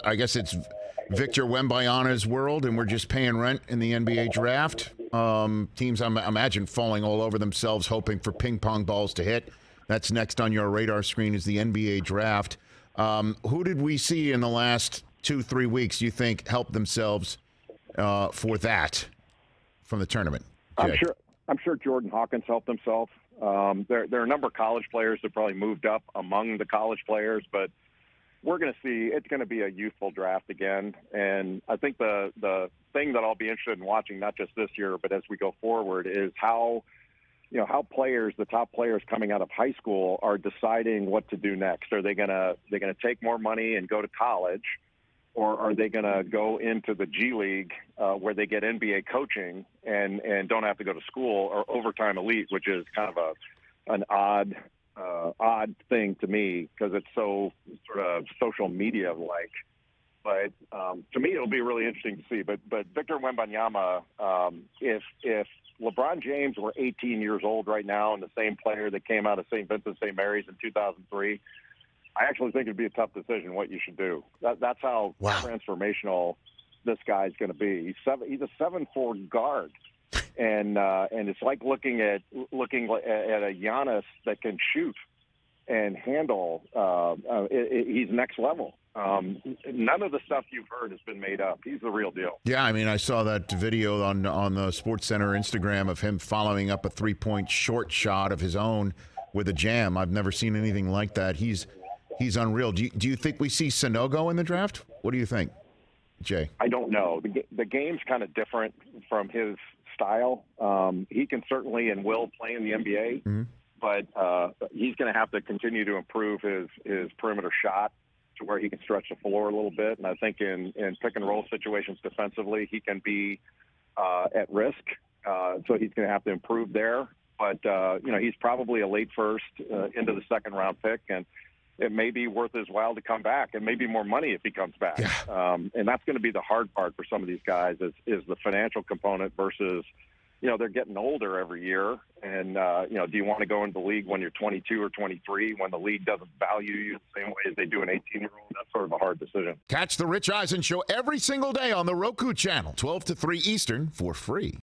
I guess it's Victor Wembanyama's world, and we're just paying rent in the NBA draft. Teams, I imagine, falling all over themselves, hoping for ping pong balls to hit. That's next on your radar screen is the NBA draft. Who did we see in the last 2-3 weeks you think helped themselves for that from the tournament? Jay. I'm sure Jordan Hawkins helped himself. There are a number of college players that probably moved up among the college players, but we're going to see it's going to be a youthful draft again. And I think the thing that I'll be interested in watching, not just this year, but as we go forward, is how players, the top players coming out of high school, are deciding what to do next. Are they going to take more money and go to college, or are they going to go into the G League where they get NBA coaching and don't have to go to school, or overtime elite, which is kind of an odd thing to me because it's so sort of social media like. But to me, it'll be really interesting to see. But Victor Wembanyama, if LeBron James were 18 years old right now and the same player that came out of St. Vincent St. Mary's in 2003, I actually think it'd be a tough decision what you should do. That's how transformational this guy's going to be. He's a 7'4" guard. And it's like looking at a Giannis that can shoot and handle. He's next level. None of the stuff you've heard has been made up. He's the real deal. Yeah, I mean, I saw that video on the SportsCenter Instagram of him following up a 3-point short shot of his own with a jam. I've never seen anything like that. He's unreal. Do you think we see Sanogo in the draft? What do you think, Jay? I don't know. The game's kind of different from his style. He can certainly and will play in the NBA, but he's going to have to continue to improve his perimeter shot to where he can stretch the floor a little bit. And I think in pick and roll situations defensively, he can be at risk. So he's going to have to improve there. But he's probably a late first into the second round pick, and it may be worth his while to come back, and maybe more money if he comes back. Yeah. And that's going to be the hard part for some of these guys is the financial component versus, they're getting older every year. And, do you want to go into the league when you're 22 or 23 when the league doesn't value you the same way as they do an 18-year-old? That's sort of a hard decision. Catch the Rich Eisen Show every single day on the Roku channel, 12 to 3 Eastern for free.